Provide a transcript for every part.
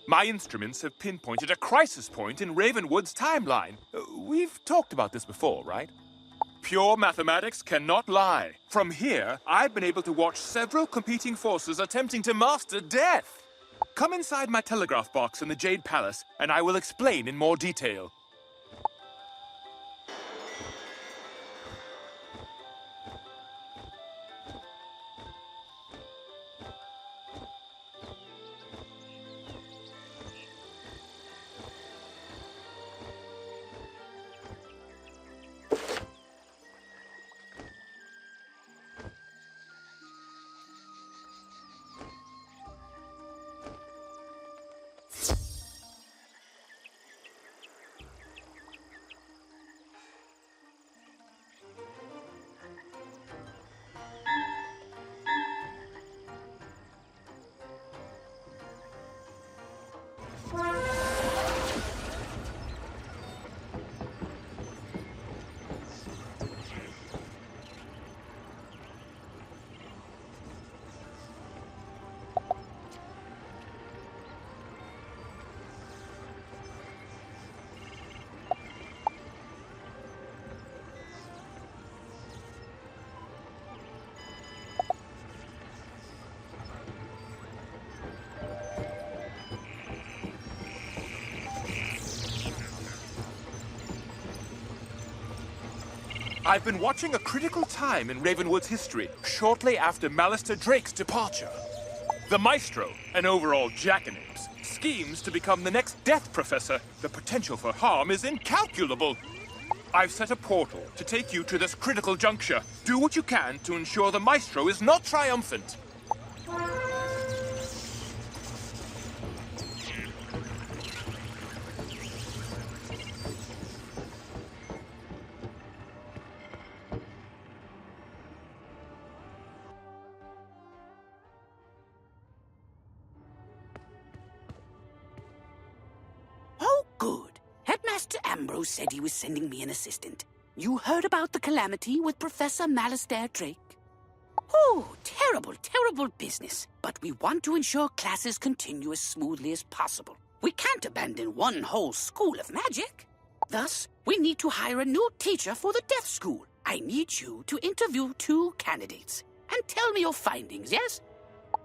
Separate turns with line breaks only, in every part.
My instruments have pinpointed a crisis point in Ravenwood's timeline. We've talked about this before, right? Pure mathematics cannot lie. From here, I've been able to watch several competing forces attempting to master death. Come inside my telegraph box in the Jade Palace, and I will explain in more detail. I've been watching a critical time in Ravenwood's history, shortly after Malister Drake's departure. The Maestro, an overall jackanapes, schemes to become the next Death Professor. The potential for harm is incalculable. I've set a portal to take you to this critical juncture. Do what you can to ensure the Maestro is not triumphant.
Ambrose said he was sending me an assistant. You heard about the calamity with Professor Malister Drake? Oh, terrible, terrible business. But we want to ensure classes continue as smoothly as possible. We can't abandon one whole school of magic. Thus, we need to hire a new teacher for the Death School. I need you to interview 2 candidates. And tell me your findings, yes?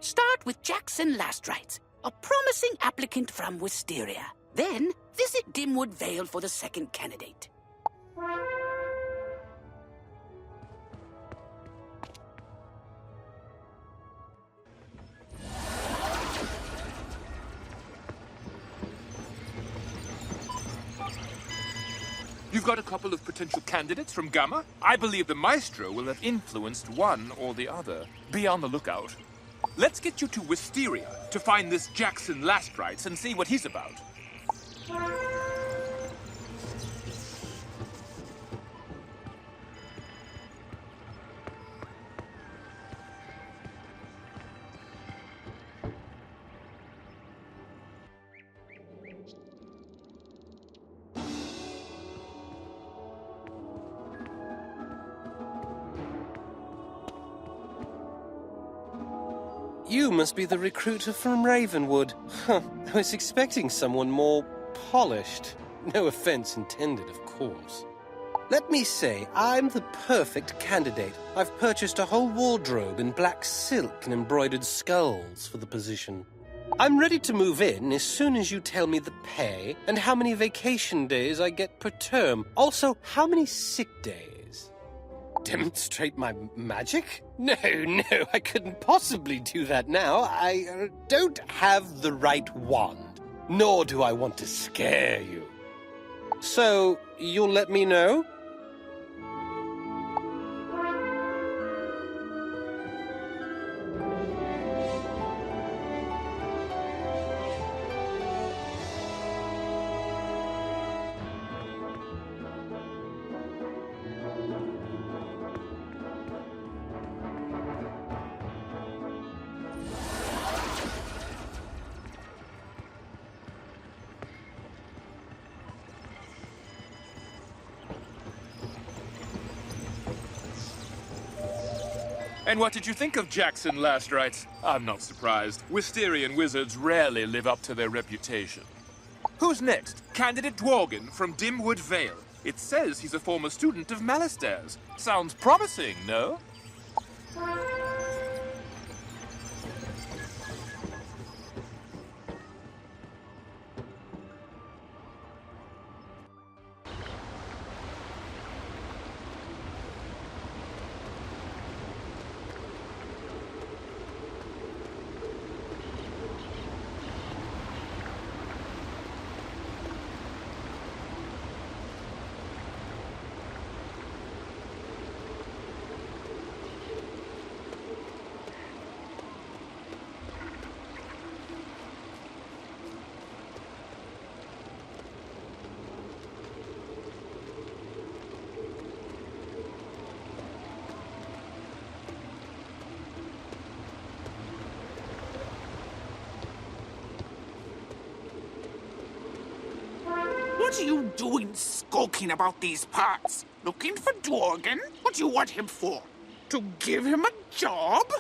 Start with Jackson Lastrites, a promising applicant from Wisteria. Then, visit Dimwood Vale for the second candidate.
You've got a couple of potential candidates from Gamma. I believe the Maestro will have influenced one or the other. Be on the lookout. Let's get you to Wisteria to find this Jackson Lastrites and see what he's about.
You must be the recruiter from Ravenwood. Huh, I was expecting someone more polished. No offense intended, of course. Let me say, I'm the perfect candidate. I've purchased a whole wardrobe in black silk and embroidered skulls for the position. I'm ready to move in as soon as you tell me the pay and how many vacation days I get per term. Also, how many sick days. Demonstrate my magic? No, I couldn't possibly do that now. I don't have the right wand, nor do I want to scare you. So, you'll let me know?
And what did you think of Jackson last rites? I'm not surprised. Wisterian wizards rarely live up to their reputation. Who's next? Candidate Dworgen from Dimwood Vale. It says he's a former student of Malistair's. Sounds promising, no?
What are you doing skulking about these parts? Looking for Dworgen? What do you want him for? To give him a job?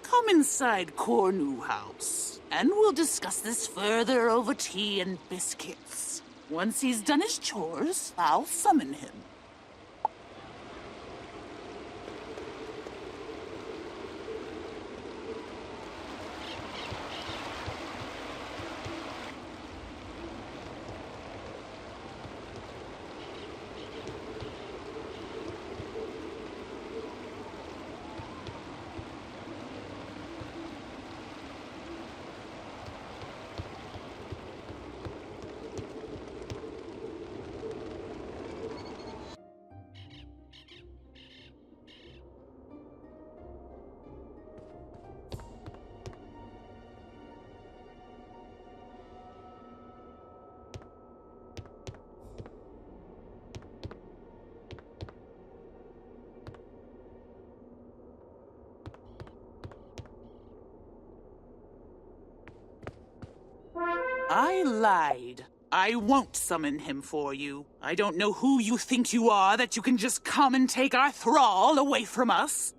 Come inside Cornu House, and we'll discuss this further over tea and biscuits. Once he's done his chores, I'll summon him. I lied. I won't summon him for you. I don't know who you think you are that you can just come and take our thrall away from us.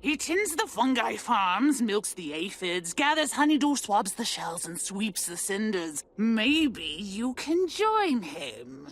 He tends the fungi farms, milks the aphids, gathers honeydew, swabs the shells, and sweeps the cinders. Maybe you can join him.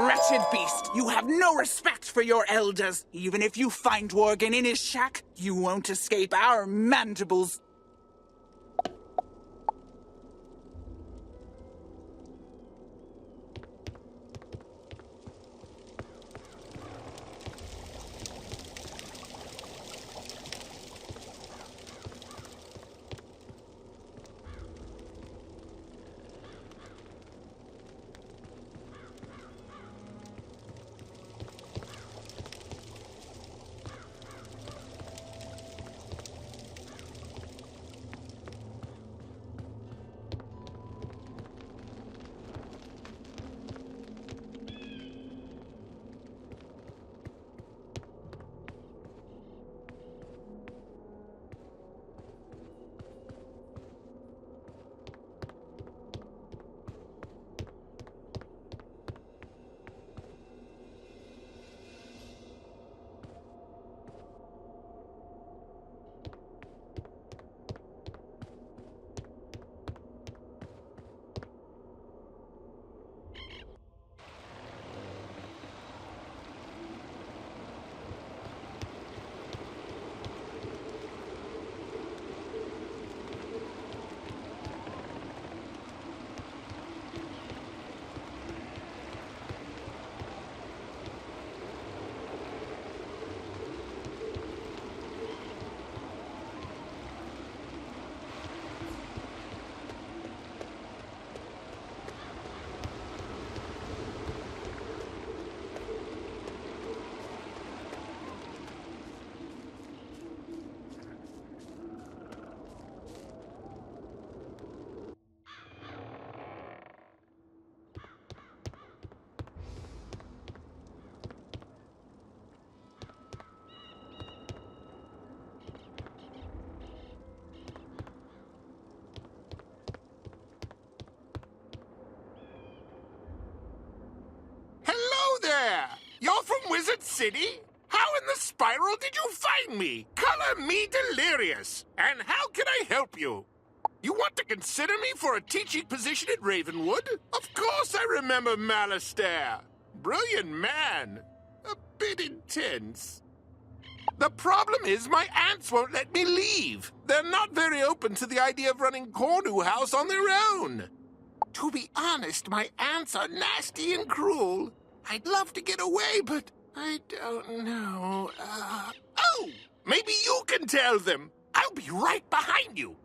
Wretched beast, you have no respect for your elders. Even if you find Worgen in his shack, you won't escape our mandibles.
city? How in the spiral did you find me? Color me delirious. And how can I help you? You want to consider me for a teaching position at Ravenwood? Of course I remember Malastair. Brilliant man. A bit intense. The problem is my aunts won't let me leave. They're not very open to the idea of running Cornu House on their own. To be honest, my aunts are nasty and cruel. I'd love to get away, but I don't know. Oh! Maybe you can tell them. I'll be right behind you.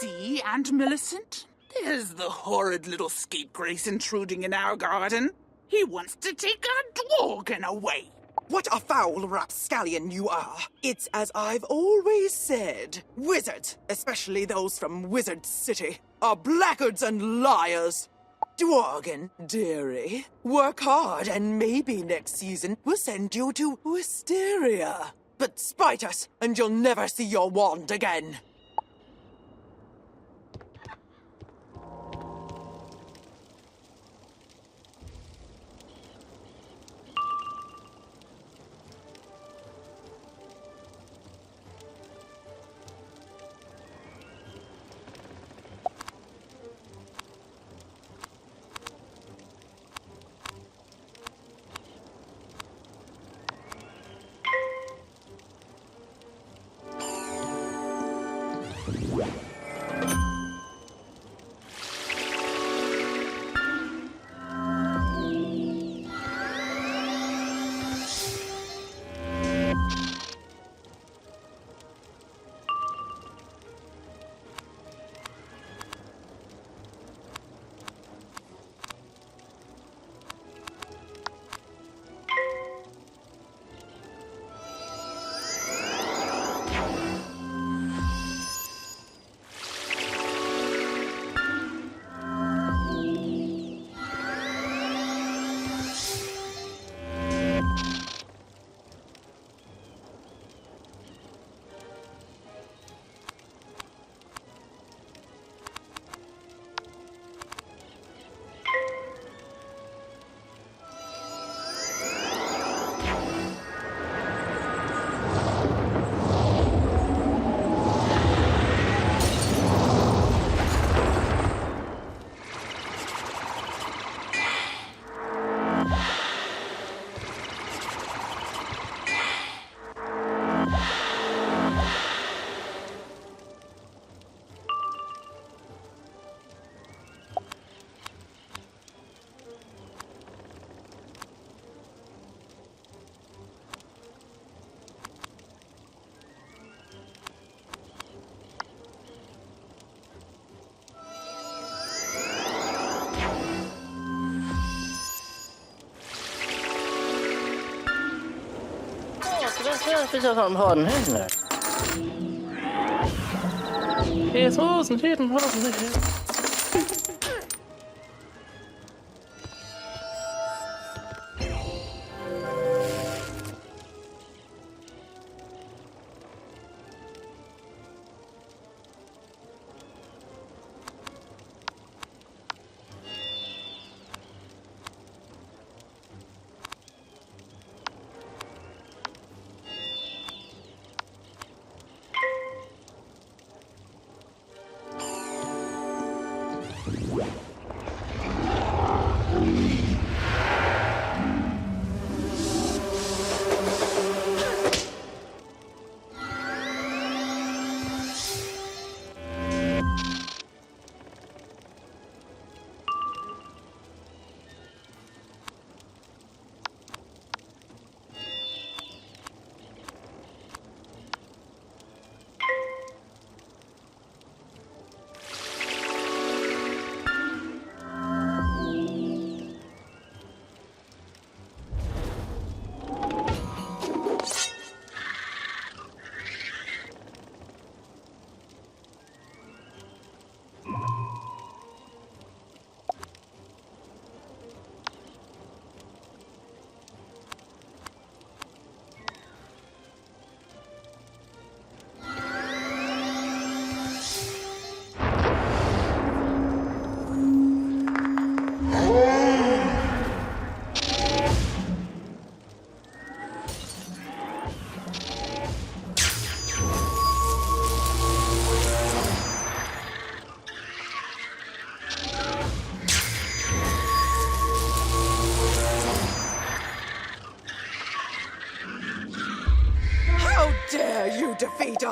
See, Aunt Millicent? There's the horrid little scapegrace intruding in our garden. He wants to take our dworgen away.
What a foul rapscallion you are. It's as I've always said. Wizards, especially those from Wizard City, are blackguards and liars. Dworgen, dearie, work hard and maybe next season we'll send you to Wisteria. But spite us and you'll never see your wand again.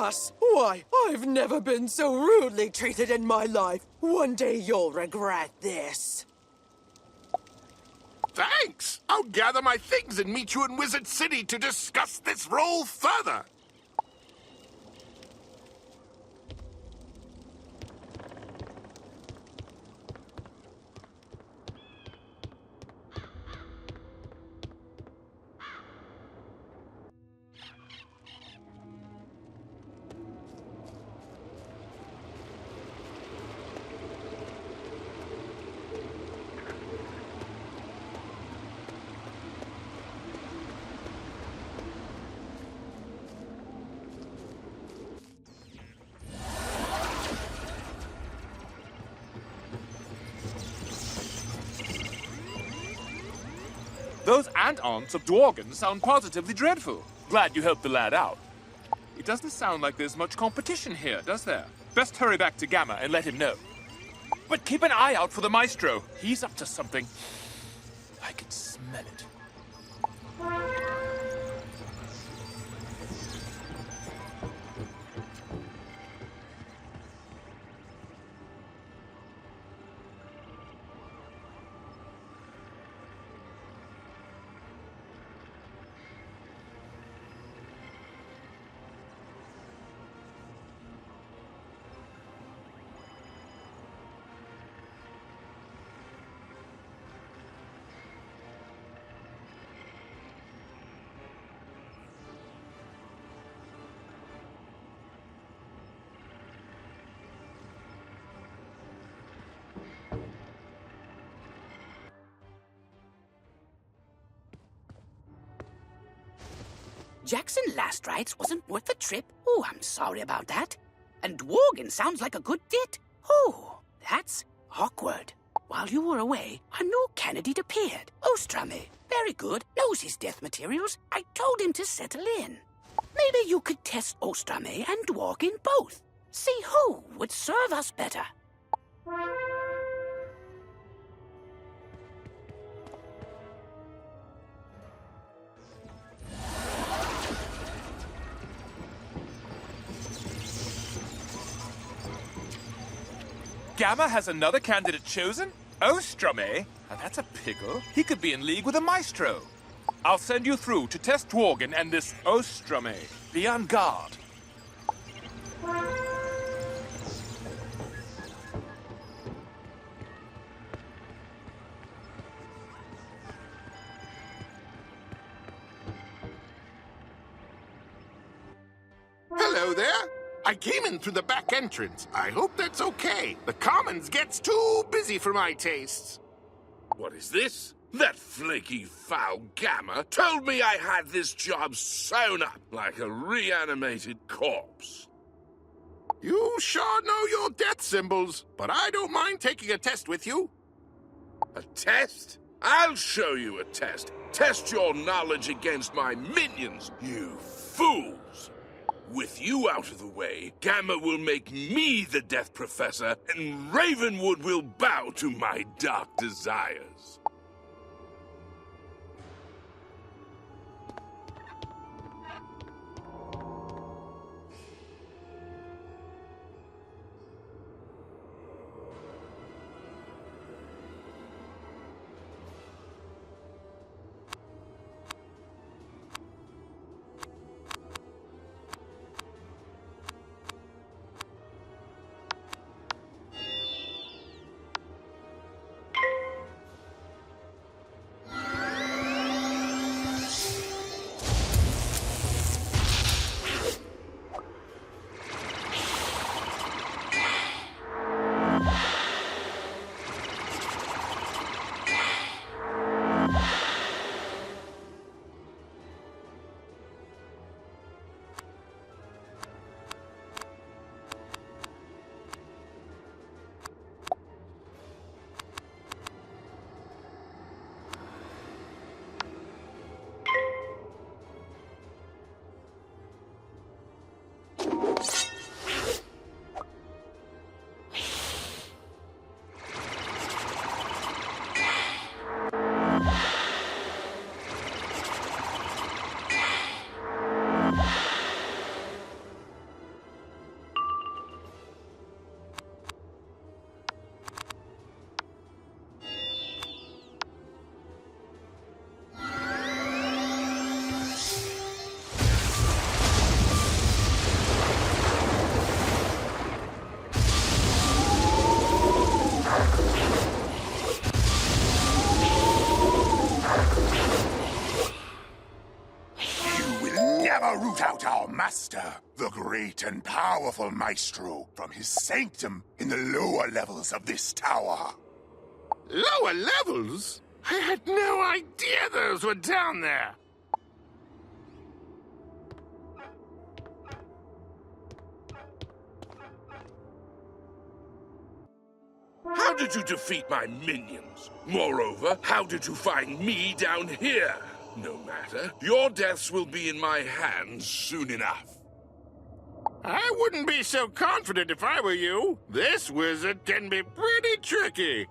us? Why, I've never been so rudely treated in my life. One day you'll regret this.
Thanks! I'll gather my things and meet you in Wizard City to discuss this role further.
Those ant-aunts of Dworgen sound positively dreadful. Glad you helped the lad out. It doesn't sound like there's much competition here, does there? Best hurry back to Gamma and let him know. But keep an eye out for the Maestro. He's up to something. I can smell it.
Jackson last rites wasn't worth the trip. Oh, I'm sorry about that. And Dworgen sounds like a good fit. Oh, that's awkward. While you were away, a new candidate appeared. Ostrame. Very good. Knows his death materials. I told him to settle in. Maybe you could test Ostrame and Dworgen both. See who would serve us better.
Gamma has another candidate chosen? Ostrame? Now that's a pickle. He could be in league with a Maestro. I'll send you through to test Dworgen and this Ostrame. Be on guard.
Hello there. I came in through the back entrance. I hope that's okay. The Commons gets too busy for my tastes.
What is this? That flaky, foul Gamma told me I had this job sewn up like a reanimated corpse.
You sure know your death symbols, but I don't mind taking a test with you.
A test? I'll show you a test. Test your knowledge against my minions, you fools! With you out of the way, Gamma will make me the Death Professor, and Ravenwood will bow to my dark desires.
root out our master, the great and powerful Maestro, from his sanctum in the lower levels of this tower. Lower levels? I had no idea those were down there.
How did you defeat my minions? Moreover, how did you find me down here? No matter. Your deaths will be in my hands soon enough.
I wouldn't be so confident if I were you. This wizard can be pretty tricky.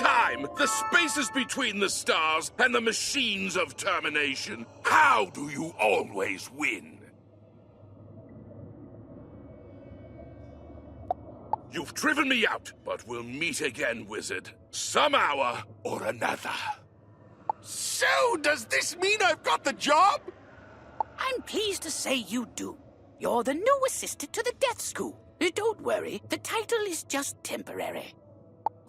time, the spaces between the stars, and the machines of termination. How do you always win? You've driven me out, but we'll meet again, Wizard. Some hour or another.
So, does this mean I've got the job?
I'm pleased to say you do. You're the new assistant to the Death School. Don't worry, the title is just temporary.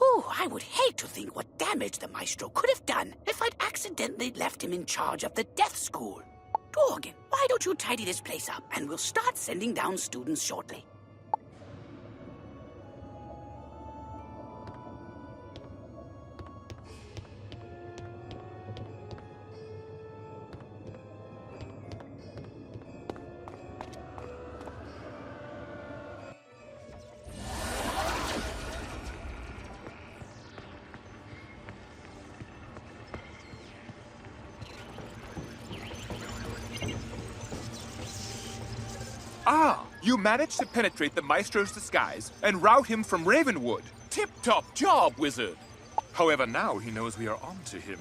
Oh, I would hate to think what damage the Maestro could have done if I'd accidentally left him in charge of the Death School. Dworgen, why don't you tidy this place up and we'll start sending down students shortly.
Ah, you managed to penetrate the Maestro's disguise and rout him from Ravenwood. Tip-top job, Wizard. However, now he knows we are on to him.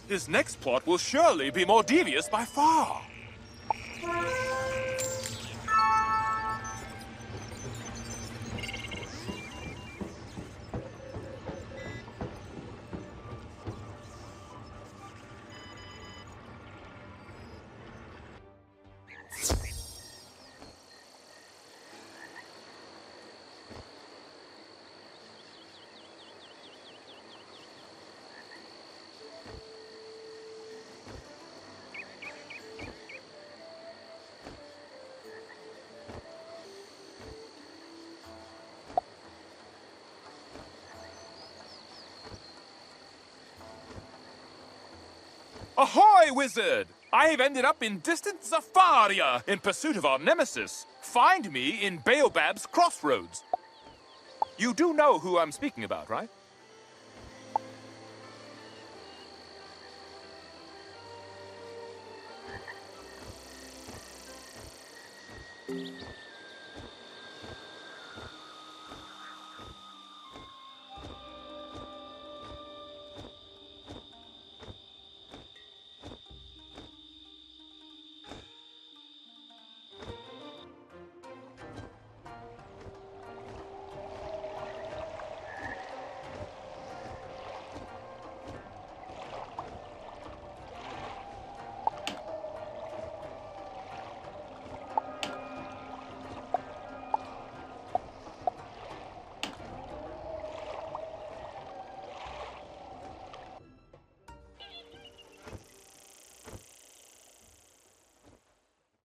His next plot will surely be more devious by far. Ahoy, Wizard! I've ended up in distant Zafaria in pursuit of our nemesis. Find me in Baobab's Crossroads. You do know who I'm speaking about, right?